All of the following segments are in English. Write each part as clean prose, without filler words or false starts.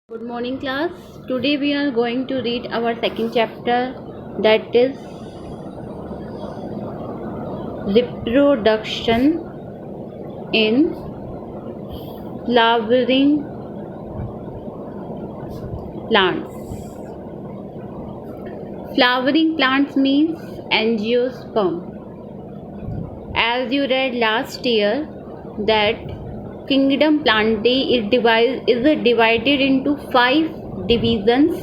Good morning, class. Today we are going to read our second chapter, that is reproduction in flowering plants. Flowering plants means angiosperm. As you read last year, that kingdom Plantae is divided into 5 divisions.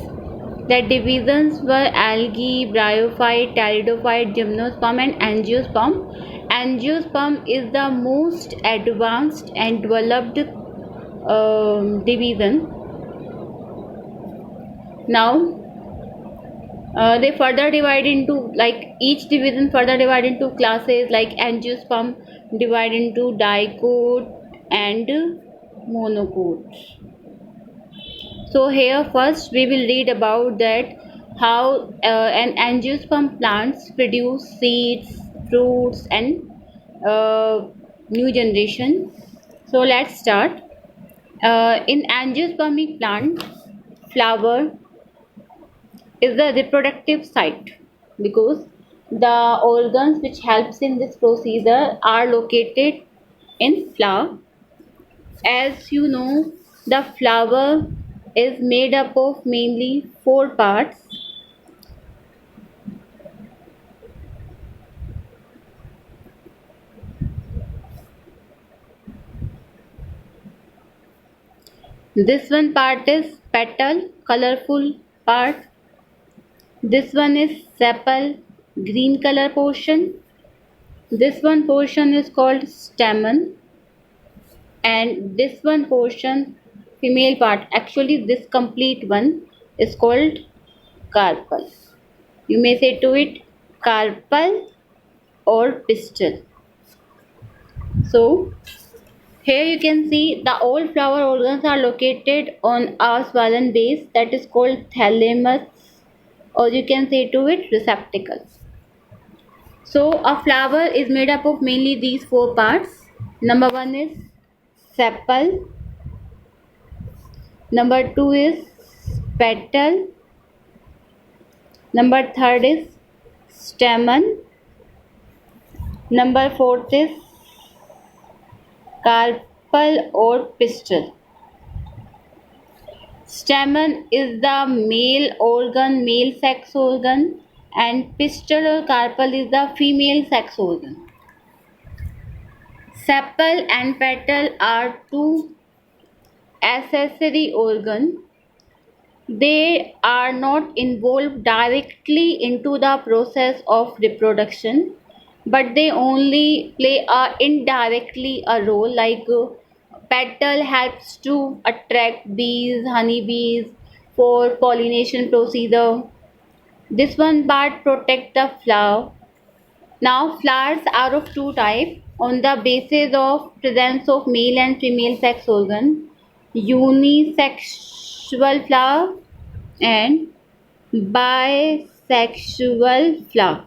The divisions were algae, bryophyte, pteridophyte, gymnosperm and angiosperm. Angiosperm is the most advanced and developed division. Now they further divide into, like, each division further divide into classes, like angiosperm divide into dicot and monocot. So here first we will read about that how an angiosperm plants produce seeds, fruits and new generation. So let's start. In angiospermic plant, flower is the reproductive site because the organs which helps in this procedure are located in flower. As you know, the flower is made up of mainly 4 parts. This one part is petal, colorful part. This one is sepal, green color portion. This one portion is called stamen, and this one portion, female part, actually this complete one is called carpel. You may say to it carpel or pistil. So here you can see the all flower organs are located on a swollen base that is called thalamus, or you can say to it receptacles. So a flower is made up of mainly these 4 parts. Number 1 is sepal, number 2 is petal, number 3rd is stamen, number 4th is carpel or pistil. Stamen is the male organ, male sex organ, and pistil or carpel is the female sex organ. Sepal and petal are 2 accessory organs. They are not involved directly into the process of reproduction, but they only play indirectly a role, like petal helps to attract bees, honeybees for pollination procedure. This one part protect the flower. Now flowers are of 2 types on the basis of presence of male and female sex organ: unisexual flower and bisexual flower.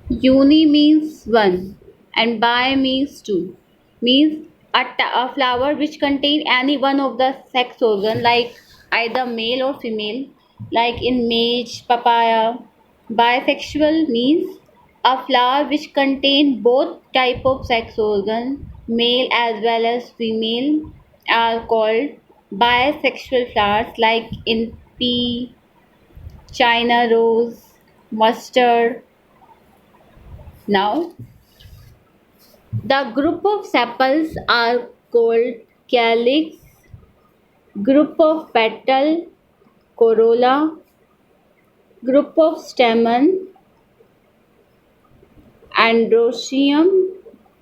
Uni means one and bi means two. Means a flower which contain any one of the sex organ, like either male or female, like in maize, papaya. Bisexual means a flower which contain both type of sex organ, male as well as female, are called bisexual flowers, like in pea, China rose, mustard. Now, the group of sepals are called calyx, group of petal, corolla, group of stamen, androecium,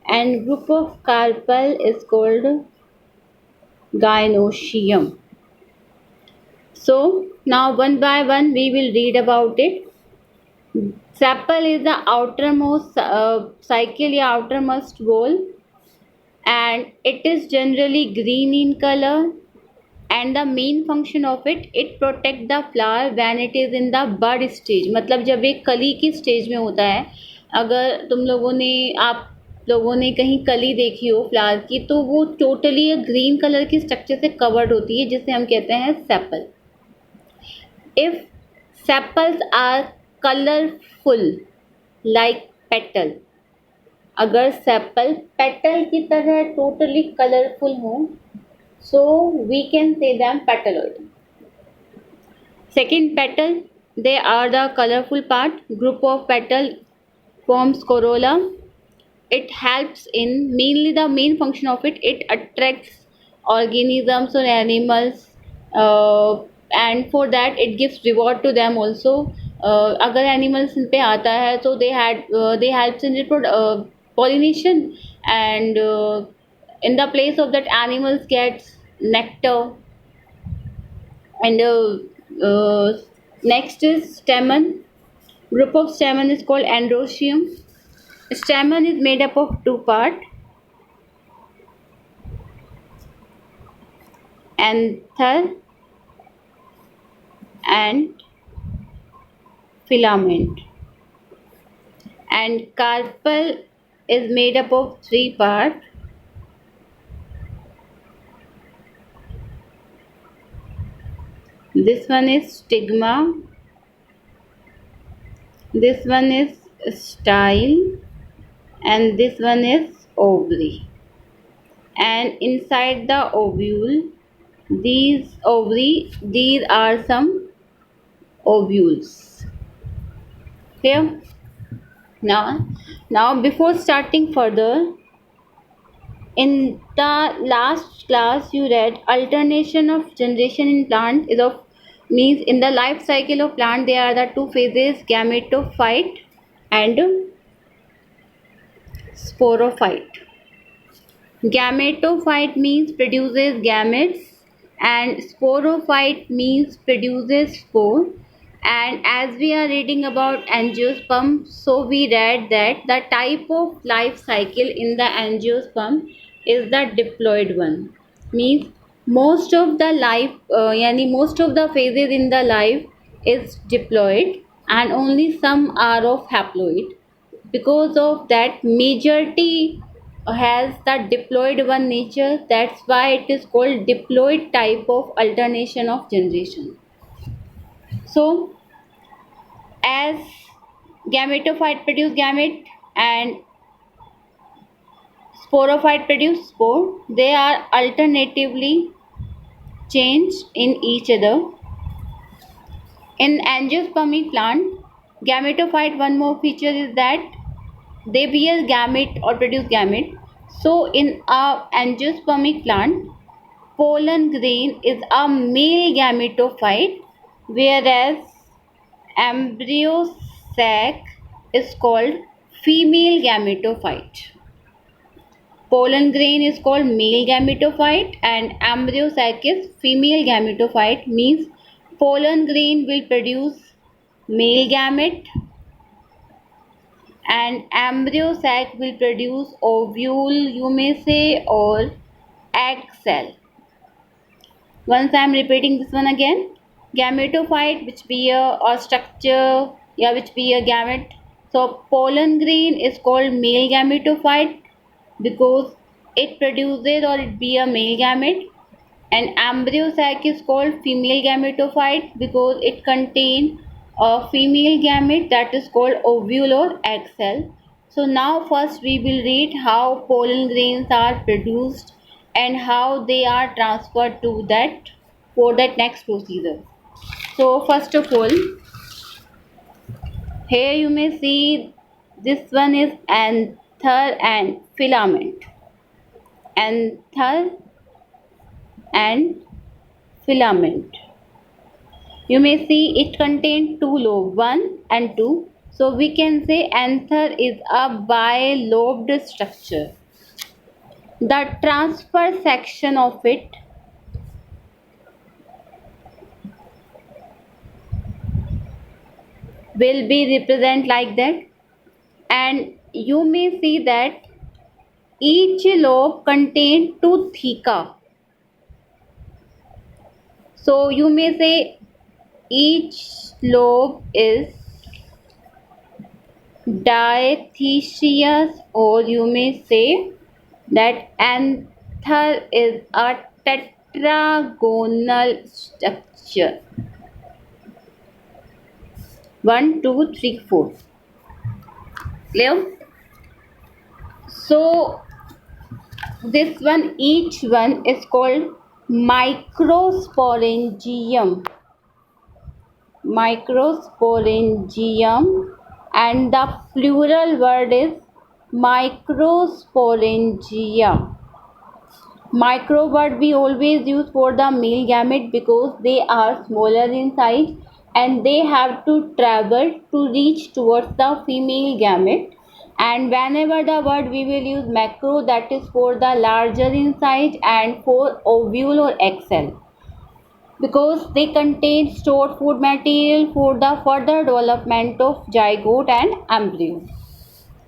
and group of carpel is called gynoecium. So now one by one we will read about it. Sepal is the outermost outermost wall, and it is generally green in color, and the main function of it protect the flower when it is in the bud stage. मतलब जब एक कली की stage में होता है, अगर तुम लोगों ने आप लोगों ने कहीं कली देखी हो फ्लावर की, तो वो टोटली ग्रीन कलर की स्ट्रक्चर से कवर्ड होती है, जिसे हम कहते हैं sepal. If sepals are colorful like petal, अगर सेपल पेटल की तरह टोटली कलरफुल हो, so we can say them petaloid. Second, petal, they are the colorful part. Group of petal forms corolla. It helps in, mainly the main function of it attracts organisms or animals, and for that it gives reward to them also. अगर animals इन पे आता है तो they helps in pollination, and in the place of that animals gets nectar. And next is stamen. Group of stamen is called androecium. Stamen is made up of two parts: anther and filament. And carpel is made up of three parts: this one is stigma, this one is style, and this one is ovary. And inside the ovule, these are some ovules. Clear? Now before starting further, in the last class you read alternation of generation in plant is of, means in the life cycle of plant there are the two phases, gametophyte and sporophyte. Gametophyte means produces gametes, and sporophyte means produces spore. And as we are reading about angiosperm, so we read that the type of life cycle in the angiosperm is the diploid one. Means most of the life, most of the phases in the life is diploid, and only some are of haploid. Because of that, majority has the diploid one nature. That's why it is called diploid type of alternation of generation. So as gametophyte produce gamete and sporophyte produce spore, they are alternatively changed in each other. In angiospermic plant, gametophyte, one more feature is that they bear gamete or produce gamete. So in a angiospermic plant, pollen grain is a male gametophyte, whereas embryo sac is called female gametophyte. Pollen grain is called male gametophyte and embryo sac is female gametophyte. Means pollen grain will produce male gamete and embryo sac will produce ovule, you may say, or egg cell. Once I am repeating this one again. Gametophyte, which bear a structure, which bear gamete. So pollen grain is called male gametophyte because it produces or it bear male gamete, and embryo sac is called female gametophyte because it contains a female gamete, that is called ovule or egg cell. So now first we will read how pollen grains are produced and how they are transferred to that for that next procedure. So first of all, here you may see this one is anther and filament. Anther and filament. You may see it contains two lobes, 1 and 2. So we can say anther is a bilobed structure. The transverse section of it will be represent like that, and you may see that each lobe contains two theca. So you may say each lobe is diathesis, or you may say that anther is a tetragonal structure. 1, 2, 3, 4. Clear? So this one, each one is called microsporangium. Microsporangium, and the plural word is microsporangia. Micro word we always use for the male gamete because they are smaller in size and they have to travel to reach towards the female gamete. And whenever the word we will use macro, that is for the larger in size and for ovule or egg cell, because they contain stored food material for the further development of zygote and embryo.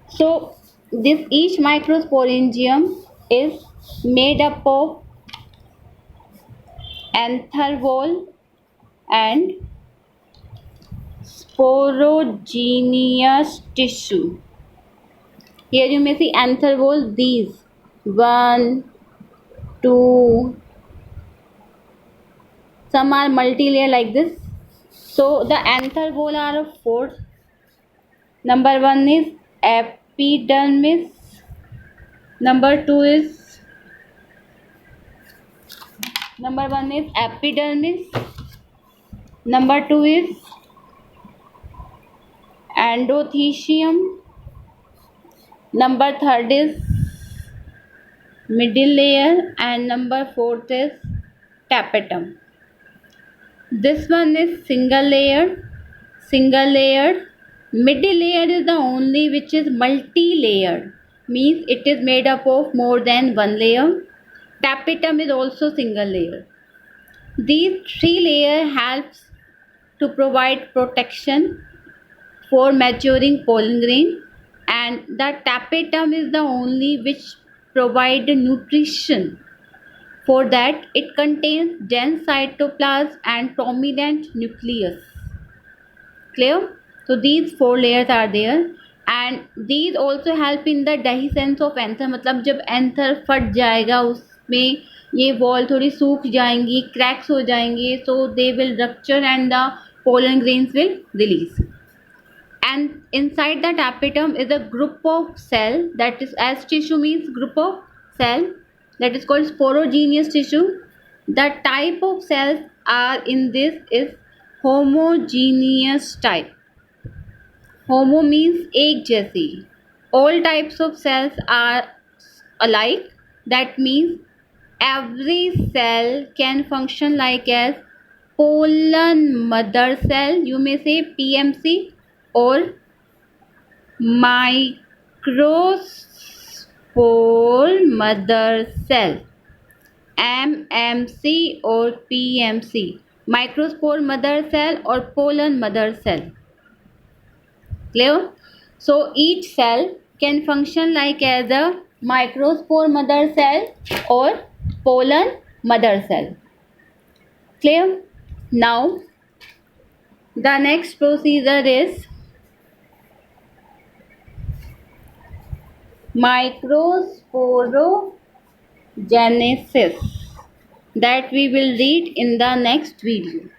So this each microsporangium is made up of anther wall and sporogenous tissue. Here you may see anther wall, these 1, 2, some are multi-layer like this. So the anther wall are of 4. Number 1 is epidermis. Number 2 is Number 1 is epidermis. Number 2 is endothecium. Number 3rd is middle layer, and number 4th is tapetum. This one is single layered. Middle layer is the only which is multi-layered, means it is made up of more than one layer. Tapetum is also single layer. These 3 layers helps to provide protection for maturing pollen grain, and the tapetum is the only which provide nutrition. For that, it contains dense cytoplasm and prominent nucleus. Clear? So these 4 layers are there, and these also help in the dehiscence of anther. मतलब जब anther फट जाएगा उसमें ये wall थोड़ी सूख जाएंगी, cracks हो जाएंगे, so they will rupture and the pollen grains will release. And inside the tapetum is a group of cell, that is, as tissue means group of cell, that is called sporogenous tissue. The type of cells are in this is homogeneous type. Homo means एक जैसी. All types of cells are alike. That means every cell can function like as pollen mother cell, you may say PMC, or microspore mother cell, MMC or PMC, microspore mother cell or pollen mother cell. Clear? So each cell can function like as a microspore mother cell or pollen mother cell. Clear? Now the next procedure is microsporogenesis, that we will read in the next video.